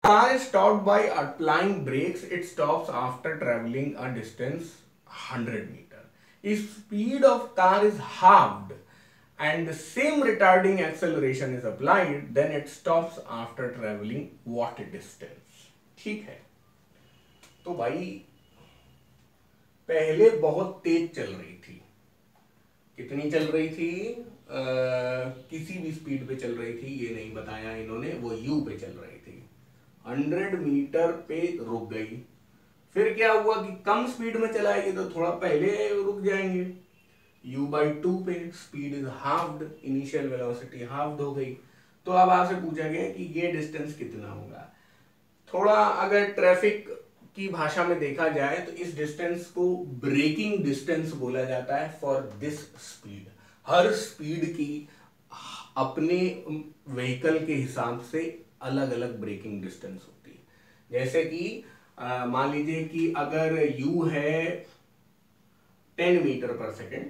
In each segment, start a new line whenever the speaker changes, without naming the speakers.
car is stopped by applying brakes. It stops after traveling a distance 100 meter. If speed of car is halved and the same retarding acceleration is applied, then it stops after traveling what distance? ठीक है, तो भाई पहले बहुत तेज चल रही थी। कितनी चल रही थी? किसी भी स्पीड पे चल रही थी, ये नहीं बताया इन्होंने, वो यू पे चल रही थी। 100 मीटर पे रुक गई। फिर क्या हुआ कि कम स्पीड में चलाएगी तो थोड़ा पहले रुक जाएंगे। u/2 पे speed is halved, initial velocity halved हो गई। तो अब आपसे पूछा गया कि ये डिस्टेंस कितना होगा। थोड़ा अगर ट्रैफिक की भाषा में देखा जाए तो इस डिस्टेंस को ब्रेकिंग डिस्टेंस बोला जाता है for this speed. Her speed की अपने व्हीकल के हिसाब से अलग अलग ब्रेकिंग डिस्टेंस होती है। जैसे कि मान लीजिए कि अगर u है 10 मीटर पर सेकेंड,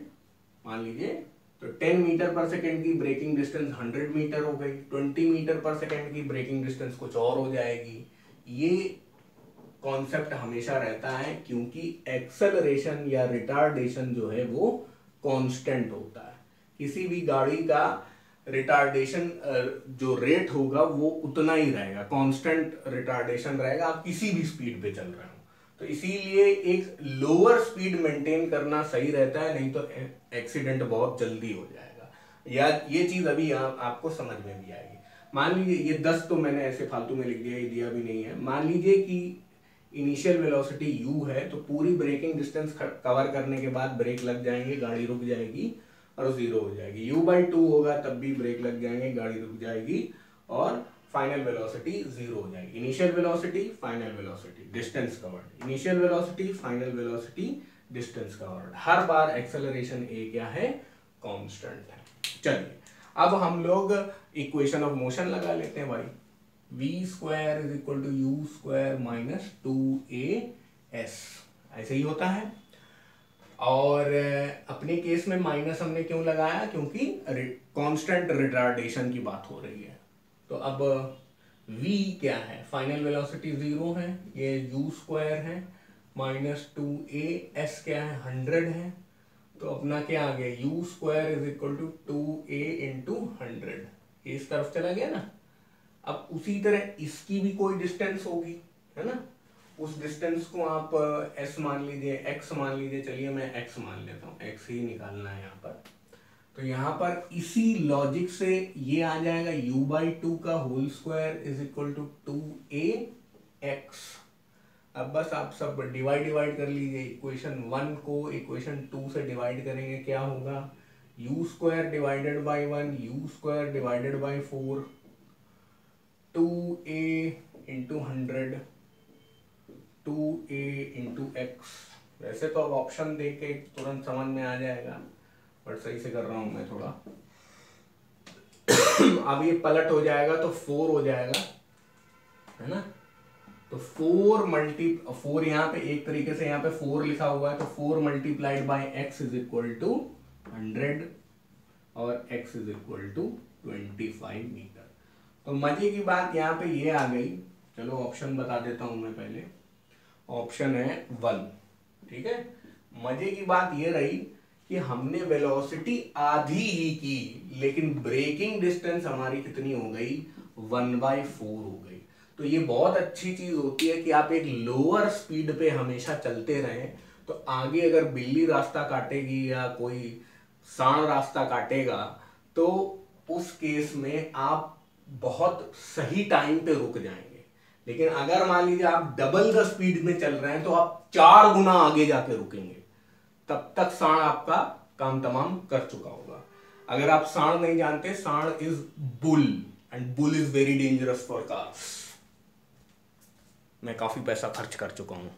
मान लीजिए, तो 10 मीटर पर सेकेंड की ब्रेकिंग डिस्टेंस 100 मीटर हो गई। 20 मीटर पर सेकेंड की ब्रेकिंग डिस्टेंस कुछ और हो जाएगी। ये कॉन्सेप्ट हमेशा रहता है क्योंकि एक्सेलरेशन या रिटार्डेशन जो है वो कांस्टेंट होता है। किसी भी गाड़ी का रिटार्डेशन जो रेट होगा वो उतना ही रहेगा, कांस्टेंट रिटार्डेशन रहेगा, आप किसी भी स्पीड पे चल रहे हो। तो इसीलिए एक लोअर स्पीड मेंटेन करना सही रहता है, नहीं तो एक्सीडेंट बहुत जल्दी हो जाएगा। या ये चीज अभी आपको समझ में भी आएगी। मान लीजिए ये 10 तो मैंने ऐसे फालतू में लिख दिया, ये दिया भी नहीं है। मान लीजिए कि इनिशियल वेलोसिटी u है, तो पूरी ब्रेकिंग डिस्टेंस कवर करने के बाद ब्रेक लग जाएंगे, गाड़ी रुक जाएगी और 0 हो जाएगी। u/2 होगा तब भी ब्रेक लग जाएंगे, गाड़ी रुक जाएगी और फाइनल वेलोसिटी 0 हो जाएगी। Initial velocity, final velocity, distance covered. Initial velocity, final velocity, distance covered. Her bar acceleration a क्या है? कांस्टेंट है। चलिए अब हम लोग इक्वेशन ऑफ मोशन लगा लेते हैं भाई। v² = u² - 2as, ऐसे ही होता है। और अपने केस में माइनस हमने क्यों लगाया? क्योंकि कांस्टेंट रिटार्डेशन की बात हो रही है। तो अब v क्या है? फाइनल वेलोसिटी 0 है, ये u² है, -2a, s क्या है? 100 है। तो अपना क्या आ गया? u² = 2a × 100, इस तरफ चला गया ना। अब उसी तरह इसकी भी कोई डिस्टेंस होगी, है ना। उस डिस्टेंस को आप s मान लीजिए, x मान लीजिए। चलिए मैं x मान लेता हूँ, x ही निकालना है यहाँ पर। तो यहाँ पर इसी लॉजिक से ये आ जाएगा u/2 का होल स्क्वायर = 2ax। अब बस आप सब डिवाइड कर लीजिए। इक्वेशन 1 को इक्वेशन 2 से डिवाइड करेंगे, क्या होगा? u² / 1, u² / 4, 2a × 100, 2a × x। वैसे तो अब ऑप्शन देख के तुरंत समझ में आ जाएगा, बट सही से कर रहा हूं मैं थोड़ा। अब ये पलट हो जाएगा तो 4 हो जाएगा, है ना। तो 4 यहाँ पे एक तरीके से यहाँ पे 4 लिखा हुआ है, तो 4 × x = 100 और x = 25 मीटर। तो मजे की बात यहाँ पे ये आ गई। चलो ऑप्शन बता देता हूं मैं पहले। ऑप्शन है 1, ठीक है। मजे की बात ये रही कि हमने वेलोसिटी आधी ही की, लेकिन ब्रेकिंग डिस्टेंस हमारी कितनी हो गई? 1/4 हो गई। तो ये बहुत अच्छी चीज होती है कि आप एक लोअर स्पीड पे हमेशा चलते रहें। तो आगे अगर बिल्ली रास्ता काटेगी या कोई सांड रास्ता काटेगा, तो उस केस में आप बहुत सही टाइम पे रुक जाएंगे। लेकिन अगर मान लीजिए आप डबल द स्पीड में चल रहे हैं, तो आप 4 गुना आगे जाके रुकेंगे। तब तक सांड आपका काम तमाम कर चुका होगा। अगर आप सांड नहीं जानते, सांड is bull and bull is very dangerous for cars. मैं काफी पैसा खर्च कर चुका हूं।